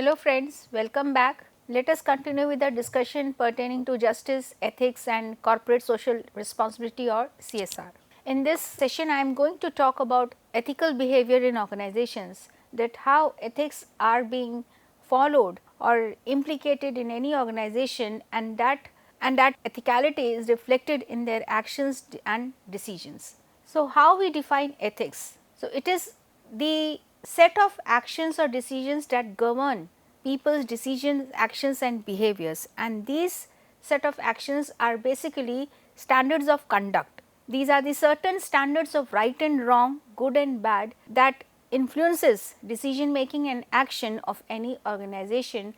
Hello friends, welcome back. Let us continue with the discussion pertaining to justice, ethics and corporate social responsibility or CSR. In this session, I am going to talk about ethical behavior in organizations, that how ethics are being followed or implicated in any organization, and that ethicality is reflected in their actions and decisions. So, how we define ethics? So, it is the set of actions or decisions that govern people's decisions, actions and behaviors, and these set of actions are basically standards of conduct. These are the certain standards of right and wrong, good and bad, that influences decision making and action of any organization,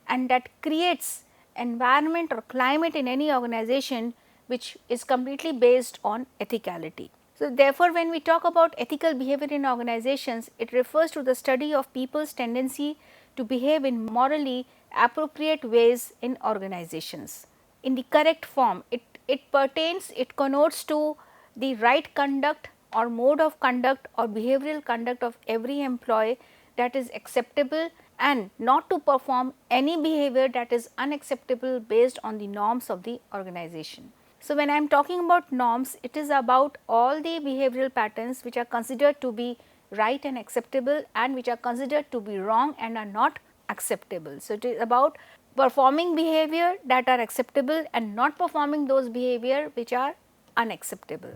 and that creates environment or climate in any organization which is completely based on ethicality. So, therefore, when we talk about ethical behavior in organizations, it refers to the study of people's tendency to behave in morally appropriate ways in organizations. In the correct form, it connotes to the right conduct or mode of conduct or behavioral conduct of every employee that is acceptable, and not to perform any behavior that is unacceptable based on the norms of the organization. So, when I am talking about norms, it is about all the behavioral patterns which are considered to be right and acceptable, and which are considered to be wrong and are not acceptable. So, it is about performing behavior that are acceptable and not performing those behavior which are unacceptable.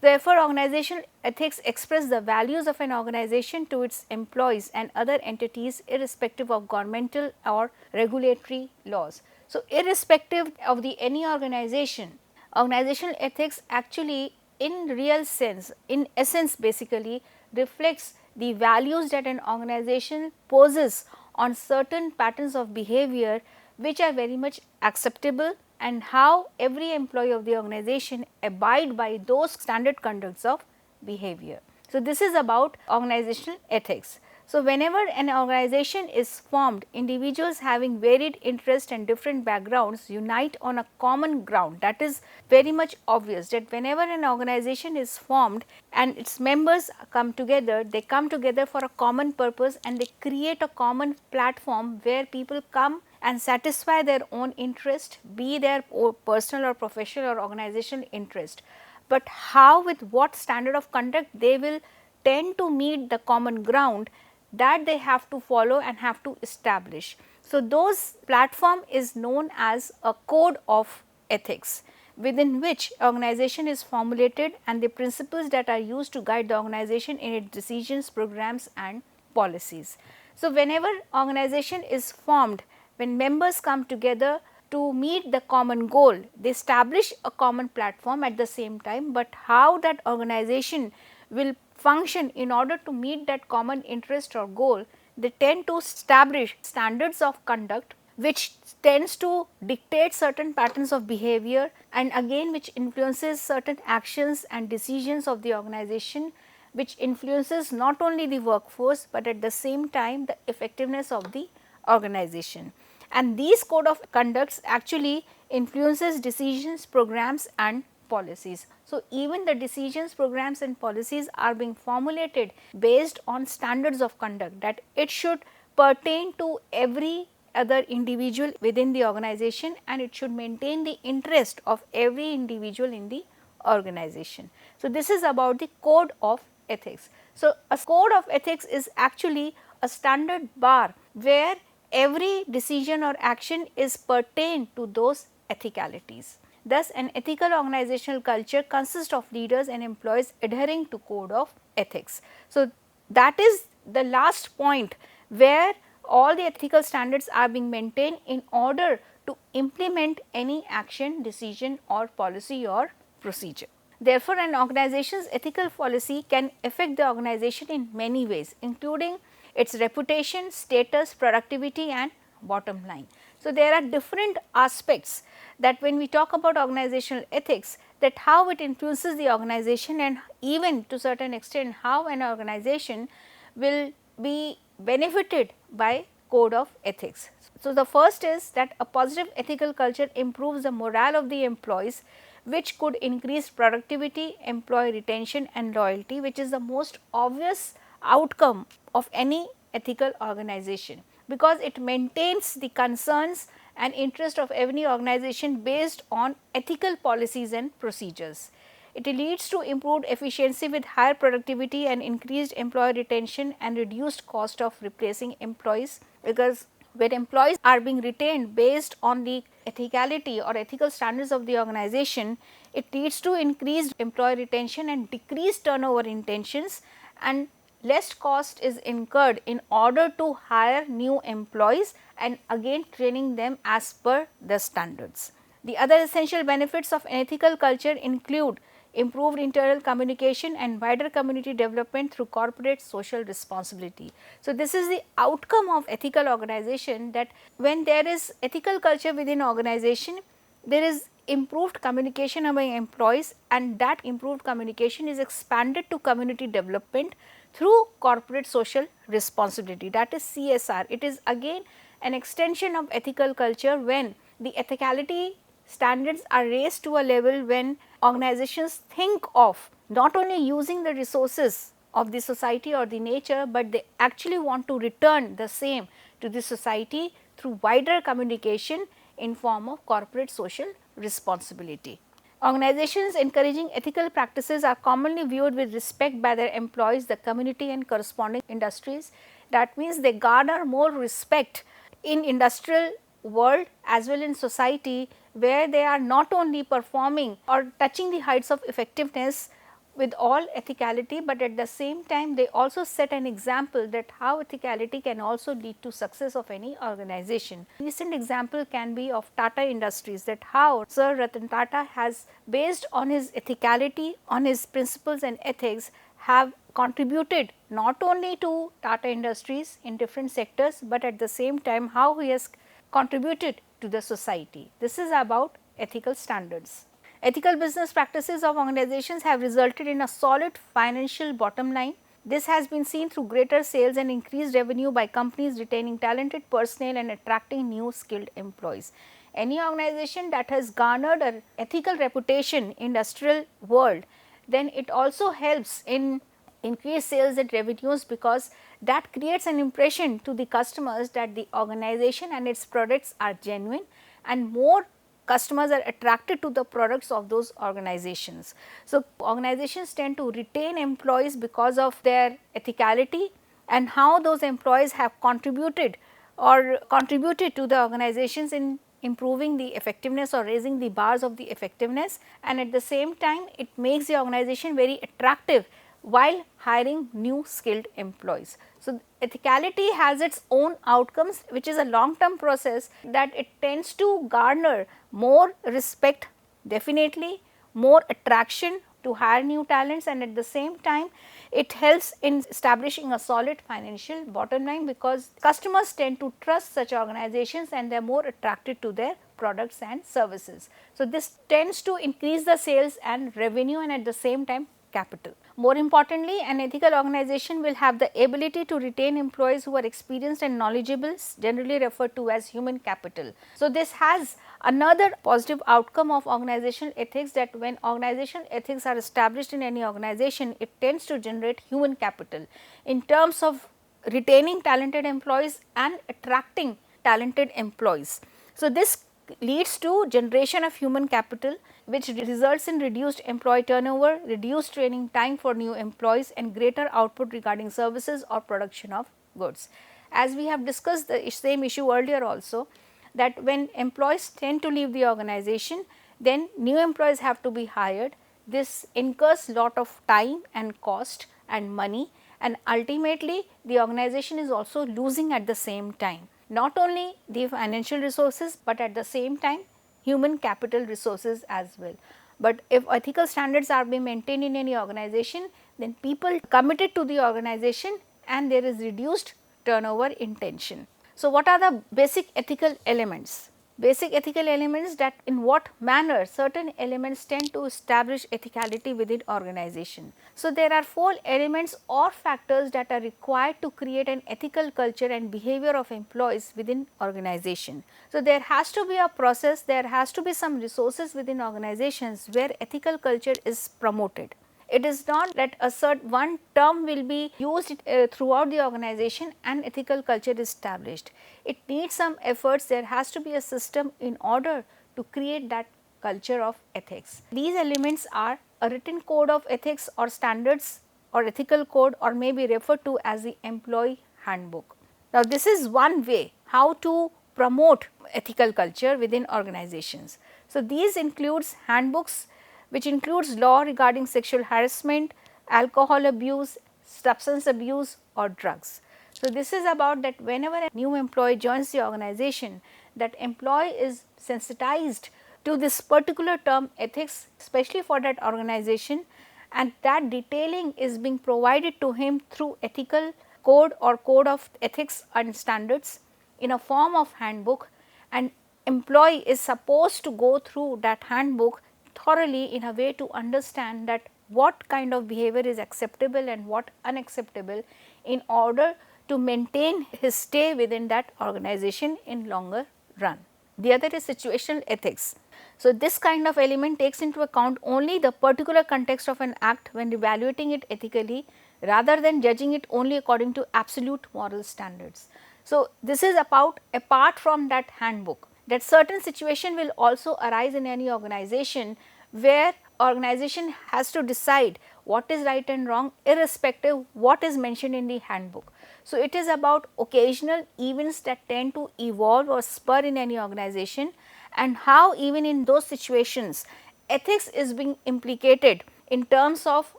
Therefore, organizational ethics express the values of an organization to its employees and other entities irrespective of governmental or regulatory laws. So, irrespective of the any organization, organizational ethics actually in real sense, in essence basically reflects the values that an organization poses on certain patterns of behavior which are very much acceptable, and how every employee of the organization abide by those standard conducts of behavior. So, this is about organizational ethics. So, whenever an organization is formed, individuals having varied interests and different backgrounds unite on a common ground. That is very much obvious, that whenever an organization is formed and its members come together, they come together for a common purpose and they create a common platform where people come and satisfy their own interest, be their personal or professional or organizational interest. But how, with what standard of conduct they will tend to meet the common ground, that they have to follow and have to establish. So, those platform is known as a code of ethics, within which organization is formulated and the principles that are used to guide the organization in its decisions, programs and policies. So, whenever organization is formed, when members come together to meet the common goal, they establish a common platform at the same time, but how that organization will function in order to meet that common interest or goal, they tend to establish standards of conduct which tends to dictate certain patterns of behavior, and again which influences certain actions and decisions of the organization, which influences not only the workforce, but at the same time the effectiveness of the organization. And these code of conducts actually influences decisions, programs and policies. So, even the decisions, programs and policies are being formulated based on standards of conduct, that it should pertain to every other individual within the organization, and it should maintain the interest of every individual in the organization. So, this is about the code of ethics. So, a code of ethics is actually a standard bar where every decision or action is pertain to those ethicalities. Thus, an ethical organizational culture consists of leaders and employees adhering to code of ethics. So, that is the last point where all the ethical standards are being maintained in order to implement any action, decision or policy or procedure. Therefore, an organization's ethical policy can affect the organization in many ways, including its reputation, status, productivity and bottom line. So, there are different aspects that when we talk about organizational ethics, that how it influences the organization, and even to certain extent how an organization will be benefited by code of ethics. So, the first is that a positive ethical culture improves the morale of the employees, which could increase productivity, employee retention and loyalty, which is the most obvious outcome of any ethical organization. because it maintains the concerns and interest of every organization based on ethical policies and procedures. It leads to improved efficiency with higher productivity and increased employee retention and reduced cost of replacing employees, because when employees are being retained based on the ethicality or ethical standards of the organization, it leads to increased employee retention and decreased turnover intentions, and less cost is incurred in order to hire new employees and again training them as per the standards. The other essential benefits of an ethical culture include improved internal communication and wider community development through corporate social responsibility. So, this is the outcome of ethical organization, that when there is ethical culture within organization, there is improved communication among employees, and that improved communication is expanded to community development through corporate social responsibility, that is CSR. It is again an extension of ethical culture when the ethicality standards are raised to a level when organizations think of not only using the resources of the society or the nature, but they actually want to return the same to the society through wider communication in form of corporate social responsibility. Organizations encouraging ethical practices are commonly viewed with respect by their employees, the community and corresponding industries. That means they garner more respect in industrial world as well in society, where they are not only performing or touching the heights of effectiveness with all ethicality, but at the same time they also set an example that how ethicality can also lead to success of any organization. Recent example can be of Tata Industries, that how Sir Ratan Tata has, based on his ethicality, on his principles and ethics, have contributed not only to Tata Industries in different sectors, but at the same time how he has contributed to the society. This is about ethical standards. Ethical business practices of organizations have resulted in a solid financial bottom line. This has been seen through greater sales and increased revenue by companies retaining talented personnel and attracting new skilled employees. Any organization that has garnered an ethical reputation in industrial world, then it also helps in increased sales and revenues, because that creates an impression to the customers that the organization and its products are genuine, and more customers are attracted to the products of those organizations. So, organizations tend to retain employees because of their ethicality and how those employees have contributed to the organizations in improving the effectiveness or raising the bars of the effectiveness, and at the same time it makes the organization very attractive while hiring new skilled employees. So, ethicality has its own outcomes, which is a long term process, that it tends to garner more respect, definitely more attraction to hire new talents, and at the same time it helps in establishing a solid financial bottom line, because customers tend to trust such organizations and they are more attracted to their products and services. So, this tends to increase the sales and revenue and at the same time capital. More importantly, an ethical organization will have the ability to retain employees who are experienced and knowledgeable, generally referred to as human capital. So, this has another positive outcome of organizational ethics, that when organizational ethics are established in any organization, it tends to generate human capital in terms of retaining talented employees and attracting talented employees. So, this leads to generation of human capital, which results in reduced employee turnover, reduced training time for new employees and greater output regarding services or production of goods. As we have discussed the same issue earlier also, that when employees tend to leave the organization, then new employees have to be hired. This incurs lot of time and cost and money, and ultimately the organization is also losing at the same time, not only the financial resources, but at the same time human capital resources as well. But if ethical standards are being maintained in any organization, then people committed to the organization and there is reduced turnover intention. So, what are the basic ethical elements? Basic ethical elements, that in what manner certain elements tend to establish ethicality within organization. So, there are 4 elements or factors that are required to create an ethical culture and behavior of employees within organization. So, there has to be a process, there has to be some resources within organizations where ethical culture is promoted. It is not that a certain one term will be used throughout the organization and ethical culture is established. It needs some efforts, there has to be a system in order to create that culture of ethics. These elements are a written code of ethics or standards or ethical code, or may be referred to as the employee handbook. Now, this is one way how to promote ethical culture within organizations. So, these includes handbooks, which includes law regarding sexual harassment, alcohol abuse, substance abuse or drugs. So, this is about that whenever a new employee joins the organization, that employee is sensitized to this particular term ethics, especially for that organization, and that detailing is being provided to him through ethical code or code of ethics and standards in a form of handbook, and employee is supposed to go through that handbook thoroughly in a way to understand that what kind of behavior is acceptable and what unacceptable in order to maintain his stay within that organization in longer run. The other is situational ethics. So, this kind of element takes into account only the particular context of an act when evaluating it ethically, rather than judging it only according to absolute moral standards. So, this is about apart from that handbook, that certain situation will also arise in any organization where organization has to decide what is right and wrong irrespective what is mentioned in the handbook. So, it is about occasional events that tend to evolve or spur in any organization, and how even in those situations ethics is being implicated in terms of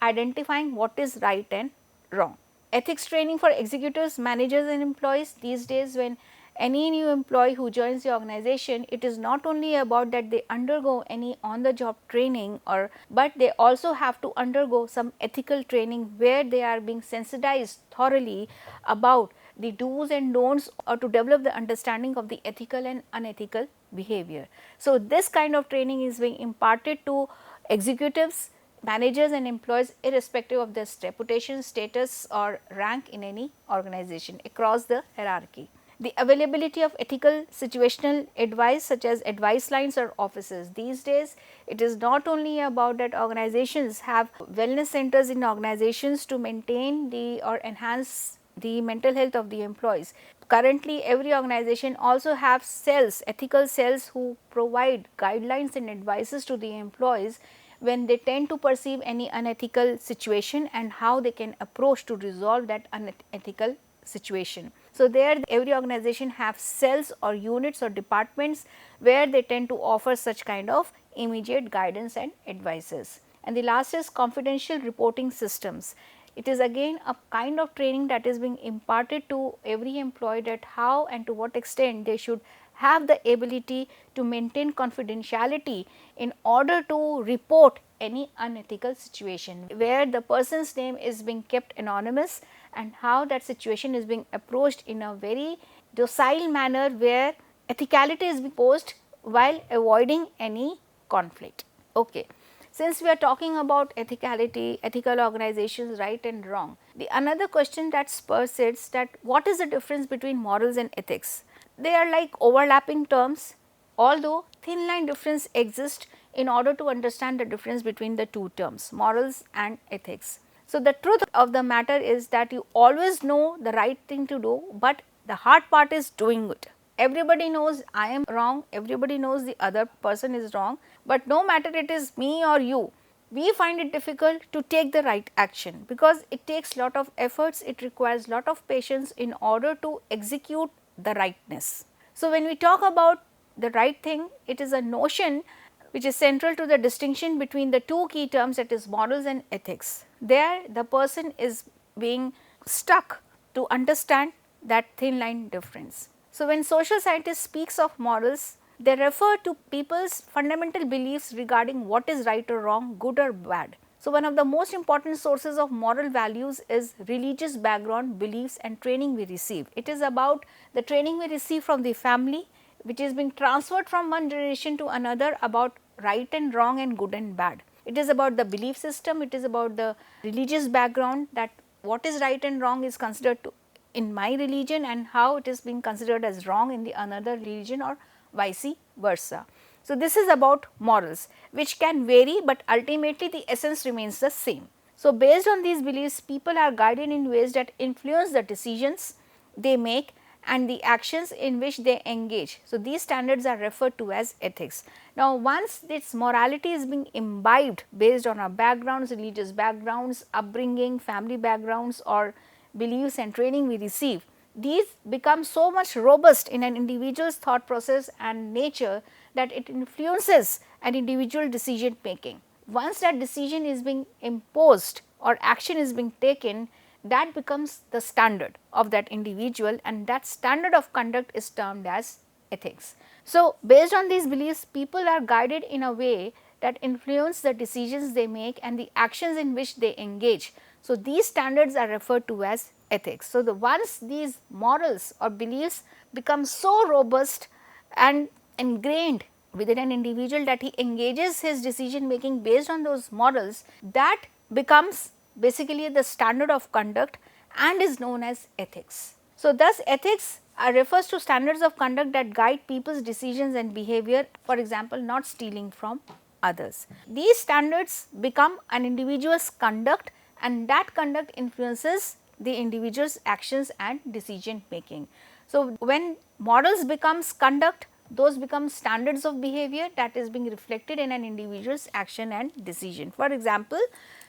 identifying what is right and wrong. Ethics training for executives, managers and employees. These days when any new employee who joins the organization, it is not only about that they undergo any on the job training, or but they also have to undergo some ethical training where they are being sensitized thoroughly about the do's and don'ts, or to develop the understanding of the ethical and unethical behavior. So, this kind of training is being imparted to executives, managers and employees irrespective of their reputation, status or rank in any organization across the hierarchy. The availability of ethical situational advice such as advice lines or offices. These days it is not only about that organizations have wellness centers in organizations to maintain the or enhance the mental health of the employees. Currently every organization also have cells, ethical cells, who provide guidelines and advices to the employees when they tend to perceive any unethical situation and how they can approach to resolve that unethical situation. So, there every organization have cells or units or departments where they tend to offer such kind of immediate guidance and advices. And the last is confidential reporting systems. It is again a kind of training that is being imparted to every employee, that how and to what extent they should have the ability to maintain confidentiality in order to report any unethical situation where the person's name is being kept anonymous, and how that situation is being approached in a very docile manner where ethicality is being posed while avoiding any conflict. Okay. Since we are talking about ethicality, ethical organizations, right and wrong, the another question that spurs is that what is the difference between morals and ethics? They are like overlapping terms, although thin line difference exists in order to understand the difference between the two terms, morals and ethics. So, the truth of the matter is that you always know the right thing to do, but the hard part is doing it. Everybody knows I am wrong, everybody knows the other person is wrong, but no matter it is me or you, we find it difficult to take the right action because it takes lot of efforts, it requires lot of patience in order to execute the rightness. So, when we talk about the right thing, it is a notion which is central to the distinction between the two key terms, that is morals and ethics. There the person is being stuck to understand that thin line difference. So, when social scientists speaks of morals, they refer to people's fundamental beliefs regarding what is right or wrong, good or bad. So, one of the most important sources of moral values is religious background, beliefs and training we receive. It is about the training we receive from the family, which is being transferred from one generation to another about right and wrong and good and bad. It is about the belief system, it is about the religious background, that what is right and wrong is considered to in my religion and how it is being considered as wrong in the another religion or vice versa. So, this is about morals which can vary, but ultimately the essence remains the same. So, based on these beliefs, people are guided in ways that influence the decisions they make and the actions in which they engage. So, these standards are referred to as ethics. Now, once this morality is being imbibed based on our backgrounds, religious backgrounds, upbringing, family backgrounds or beliefs and training we receive, these become so much robust in an individual's thought process and nature that it influences an individual decision making. Once that decision is being imposed or action is being taken, that becomes the standard of that individual, and that standard of conduct is termed as ethics. So, based on these beliefs, people are guided in a way that influence the decisions they make and the actions in which they engage. So, these standards are referred to as ethics. So, once these morals or beliefs become so robust and ingrained within an individual that he engages his decision making based on those models, that becomes basically the standard of conduct and is known as ethics. So, thus ethics refers to standards of conduct that guide people's decisions and behavior, for example, not stealing from others. These standards become an individual's conduct, and that conduct influences the individual's actions and decision making. So, when models becomes conduct, those become standards of behavior that is being reflected in an individual's action and decision. For example,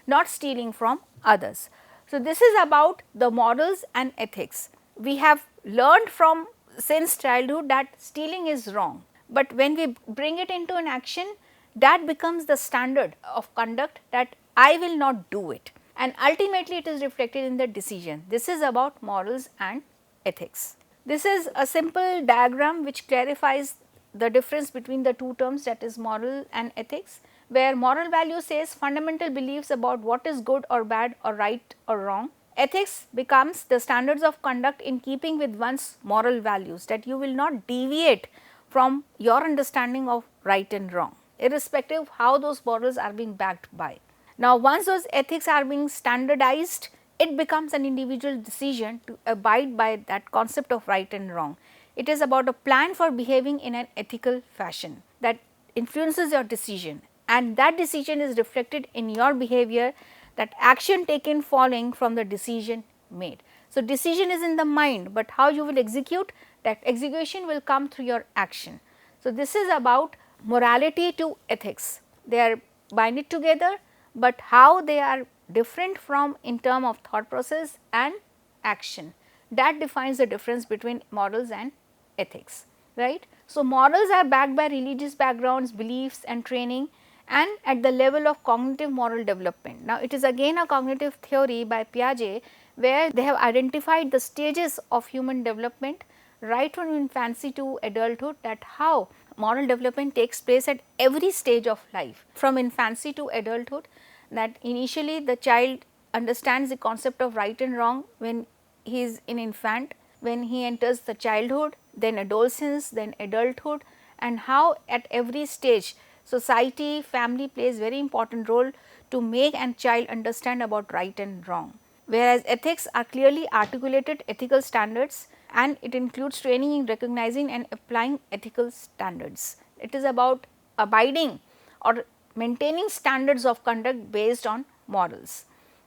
not stealing from others. So, this is about the morals and ethics. We have learned from since childhood that stealing is wrong, but when we bring it into an action, that becomes the standard of conduct that I will not do it, and ultimately it is reflected in the decision. This is about morals and ethics. This is a simple diagram which clarifies the difference between the two terms, that is moral and ethics, where moral value says fundamental beliefs about what is good or bad or right or wrong. Ethics becomes the standards of conduct in keeping with one's moral values, that you will not deviate from your understanding of right and wrong, irrespective of how those morals are being backed by. Now, once those ethics are being standardized, it becomes an individual decision to abide by that concept of right and wrong. It is about a plan for behaving in an ethical fashion that influences your decision, and that decision is reflected in your behavior, that action taken following from the decision made. So, decision is in the mind, but how you will execute, that execution will come through your action. So, this is about morality to ethics. They are binded together, but how they are different from in term of thought process and action, that defines the difference between morals and ethics, right. So, morals are backed by religious backgrounds, beliefs and training, and at the level of cognitive moral development. Now, it is again a cognitive theory by Piaget, where they have identified the stages of human development right from infancy to adulthood, that how moral development takes place at every stage of life from infancy to adulthood, that initially the child understands the concept of right and wrong when he is in infant, when he enters the childhood, then adolescence, then adulthood, and how at every stage society, family plays very important role to make a child understand about right and wrong. Whereas ethics are clearly articulated ethical standards, and it includes training in recognizing and applying ethical standards. It is about abiding or maintaining standards of conduct based on morals,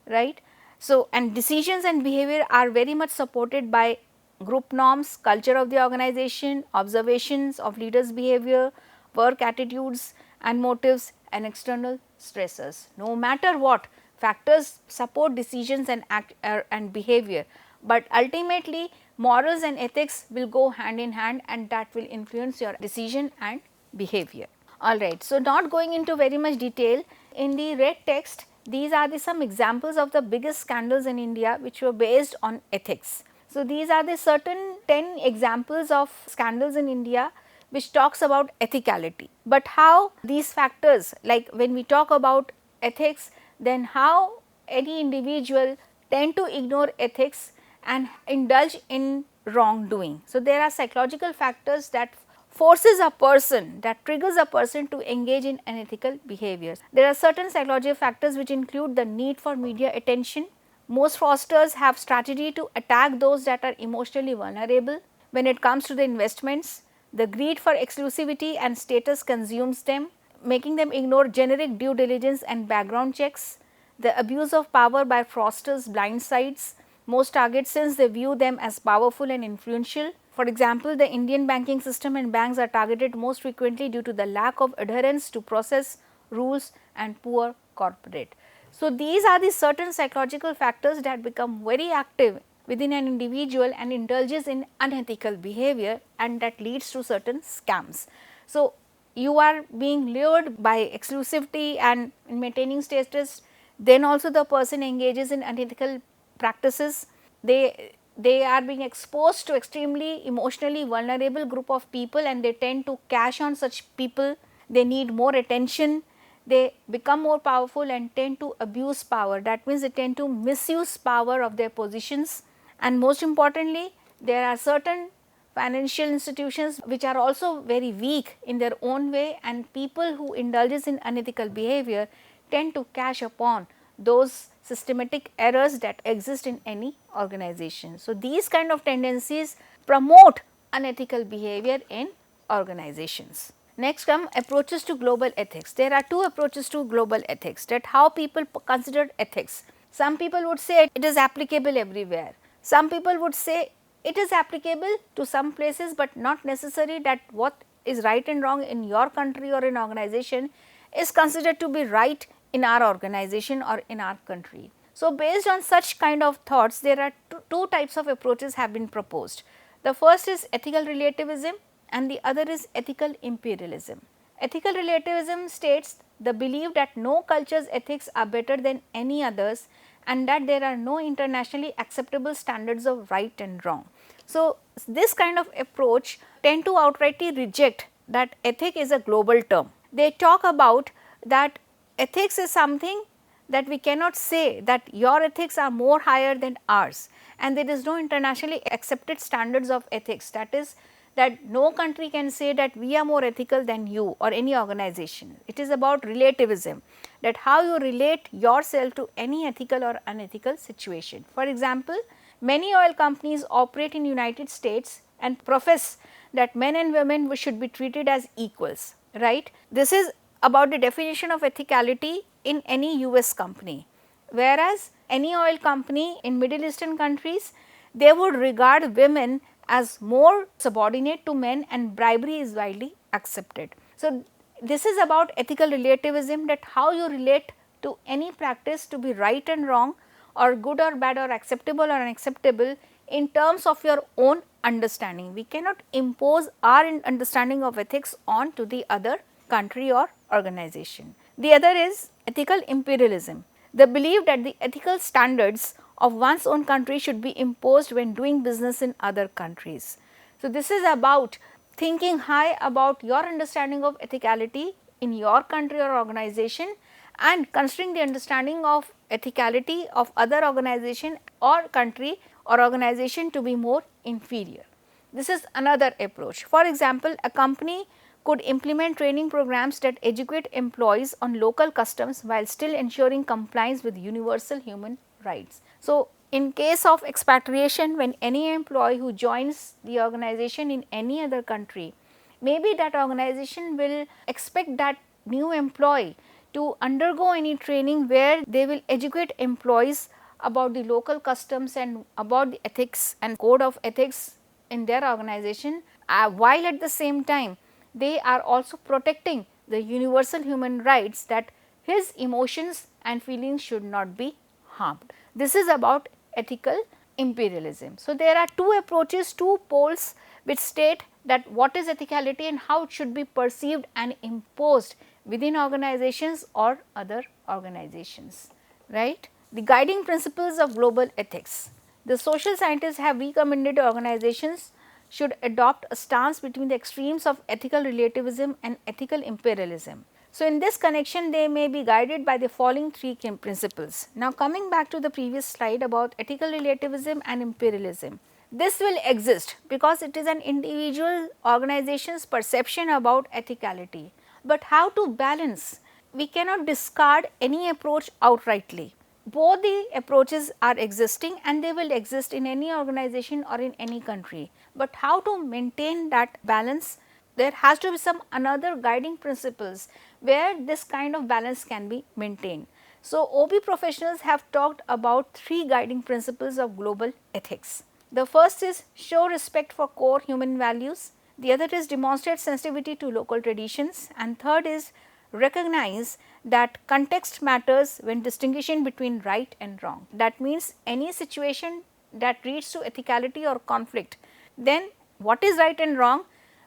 right. So, and decisions and behavior are very much supported by group norms, culture of the organization, observations of leaders' behavior, work attitudes and motives, and external stressors. No matter what, factors support decisions and behavior, but ultimately morals and ethics will go hand in hand, and that will influence your decision and behavior. Alright, so not going into very much detail, in the red text these are some examples of the biggest scandals in India which were based on ethics. So, these are the certain 10 examples of scandals in India which talks about ethicality, but how these factors, like when we talk about ethics, then how any individual tend to ignore ethics and indulge in wrongdoing. So, there are psychological factors that forces a person, that triggers a person to engage in unethical behaviors. There are certain psychological factors which include the need for media attention. Most fraudsters have strategy to attack those that are emotionally vulnerable. When it comes to the investments, the greed for exclusivity and status consumes them, making them ignore generic due diligence and background checks. The abuse of power by fraudsters blindsides most targets since they view them as powerful and influential. For example, the Indian banking system and banks are targeted most frequently due to the lack of adherence to process, rules and poor corporate. So, these are the certain psychological factors that become very active within an individual and indulges in unethical behavior, and that leads to certain scams. So, you are being lured by exclusivity and in maintaining status, then also the person engages in unethical practices. They are being exposed to extremely emotionally vulnerable group of people, and they tend to cash on such people. They need more attention, they become more powerful and tend to abuse power. That means, they tend to misuse power of their positions, and most importantly, there are certain financial institutions which are also very weak in their own way, and people who indulges in unethical behavior tend to cash upon those systematic errors that exist in any organization. So, these kind of tendencies promote unethical behavior in organizations. Next come approaches to global ethics. There are two approaches to global ethics, that how people consider ethics. Some people would say it is applicable everywhere. Some people would say it is applicable to some places, but not necessary that what is right and wrong in your country or in organization is considered to be right in our organization or in our country. So, based on such kind of thoughts, there are two types of approaches have been proposed. The first is ethical relativism and the other is ethical imperialism. Ethical relativism states the belief that no culture's ethics are better than any others and that there are no internationally acceptable standards of right and wrong. So, this kind of approach tend to outrightly reject that ethic is a global term. They talk about that ethics is something that we cannot say that your ethics are more higher than ours, and there is no internationally accepted standards of ethics. That is, that no country can say that we are more ethical than you or any organization. It is about relativism, that how you relate yourself to any ethical or unethical situation. For example, many oil companies operate in United States and profess that men and women should be treated as equals, right. This is about the definition of ethicality in any US company, whereas any oil company in Middle Eastern countries, they would regard women as more subordinate to men and bribery is widely accepted. So, this is about ethical relativism, that how you relate to any practice to be right and wrong or good or bad or acceptable or unacceptable in terms of your own understanding. We cannot impose our understanding of ethics on to the other country or organization. The other is ethical imperialism, the belief that the ethical standards of one's own country should be imposed when doing business in other countries. So, this is about thinking high about your understanding of ethicality in your country or organization and considering the understanding of ethicality of other organization or country or organization to be more inferior. This is another approach. For example, a company could implement training programs that educate employees on local customs while still ensuring compliance with universal human rights. So, in case of expatriation, when any employee who joins the organization in any other country, maybe that organization will expect that new employee to undergo any training where they will educate employees about the local customs and about the ethics and code of ethics in their organization, while at the same time they are also protecting the universal human rights, that his emotions and feelings should not be harmed. This is about ethical imperialism. So, there are two approaches, two poles which state that what is ethicality and how it should be perceived and imposed within organizations or other organizations, right. The guiding principles of global ethics. The social scientists have recommended organizations should adopt a stance between the extremes of ethical relativism and ethical imperialism. So, in this connection they may be guided by the following three principles. Now, coming back to the previous slide about ethical relativism and imperialism. This will exist because it is an individual organization's perception about ethicality, but how to balance? We cannot discard any approach outrightly. Both the approaches are existing and they will exist in any organization or in any country, but how to maintain that balance? There has to be some another guiding principles where this kind of balance can be maintained. So, OB professionals have talked about three guiding principles of global ethics. The first is show respect for core human values, the other is demonstrate sensitivity to local traditions, and third is recognize that context matters when distinguishing between right and wrong. That means any situation that leads to ethicality or conflict, then what is right and wrong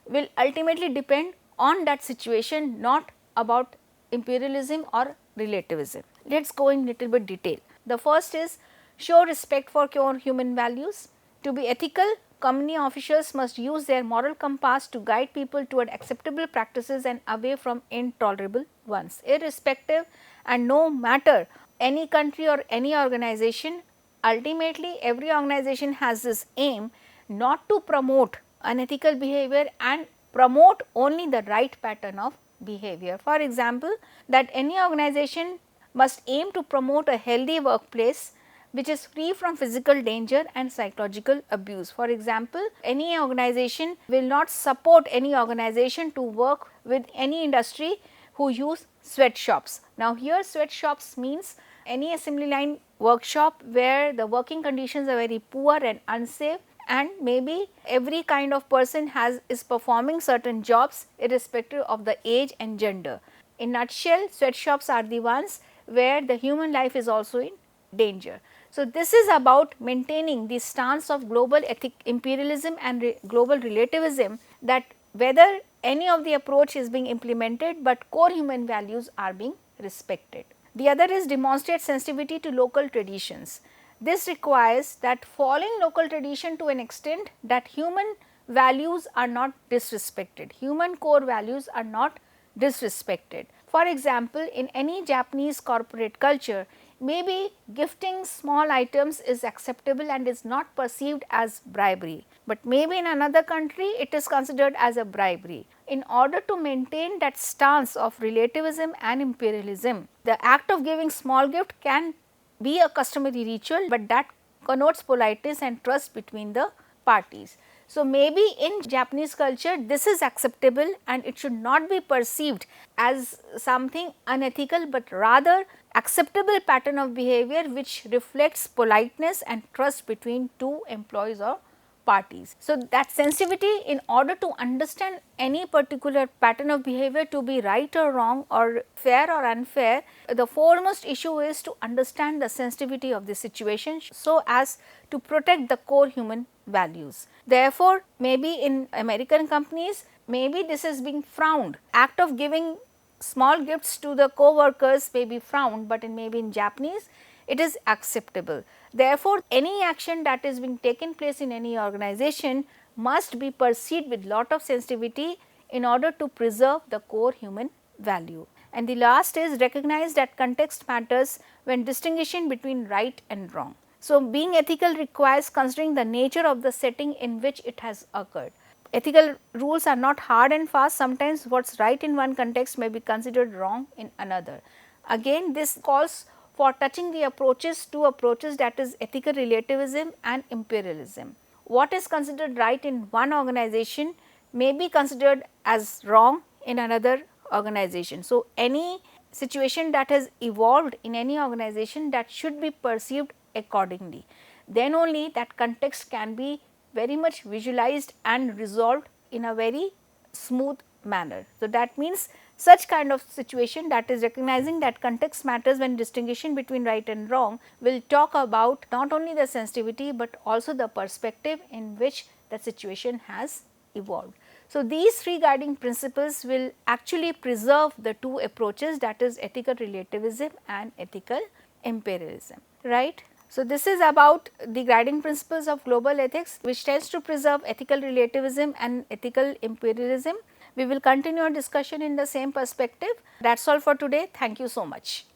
will ultimately depend on that situation, not about imperialism or relativism. Let us go in little bit detail. The first is show respect for core human values. To be ethical, company officials must use their moral compass to guide people toward acceptable practices and away from intolerable ones. Irrespective and no matter any country or any organization, ultimately every organization has this aim not to promote unethical behavior and promote only the right pattern of behavior. For example, that any organization must aim to promote a healthy workplace which is free from physical danger and psychological abuse. For example, any organization will not support any organization to work with any industry who use sweatshops. Now, here sweatshops means any assembly line workshop where the working conditions are very poor and unsafe, and maybe every kind of person is performing certain jobs irrespective of the age and gender. In nutshell, sweatshops are the ones where the human life is also in danger. So, this is about maintaining the stance of global imperialism and global relativism, that whether any of the approach is being implemented, but core human values are being respected. The other is demonstrate sensitivity to local traditions. This requires that following local tradition to an extent that human values are not disrespected, human core values are not disrespected. For example, in any Japanese corporate culture, maybe gifting small items is acceptable and is not perceived as bribery, but maybe in another country it is considered as a bribery. In order to maintain that stance of relativism and imperialism, the act of giving small gift can be a customary ritual, but that connotes politeness and trust between the parties. So, maybe in Japanese culture this is acceptable and it should not be perceived as something unethical, but rather acceptable pattern of behavior which reflects politeness and trust between two employees or parties. So, that sensitivity, in order to understand any particular pattern of behavior to be right or wrong or fair or unfair, the foremost issue is to understand the sensitivity of the situation so as to protect the core human values. Therefore, maybe in American companies, maybe this is being frowned. Act of giving small gifts to the co-workers may be frowned, but maybe in Japanese it is acceptable. Therefore, any action that is being taken place in any organization must be perceived with lot of sensitivity in order to preserve the core human value. And the last is recognize that context matters when distinguishing between right and wrong. So, being ethical requires considering the nature of the setting in which it has occurred. Ethical rules are not hard and fast. Sometimes what is right in one context may be considered wrong in another. Again, this calls for touching the approaches, two approaches, that is ethical relativism and imperialism. What is considered right in one organization may be considered as wrong in another organization. So, any situation that has evolved in any organization, that should be perceived accordingly. Then only that context can be very much visualized and resolved in a very smooth manner. So, that means such kind of situation, that is recognizing that context matters when distinguishing between right and wrong, will talk about not only the sensitivity, but also the perspective in which the situation has evolved. So, these three guiding principles will actually preserve the two approaches, that is ethical relativism and ethical imperialism, right. So, this is about the guiding principles of global ethics, which tends to preserve ethical relativism and ethical imperialism. We will continue our discussion in the same perspective. That is all for today. Thank you so much.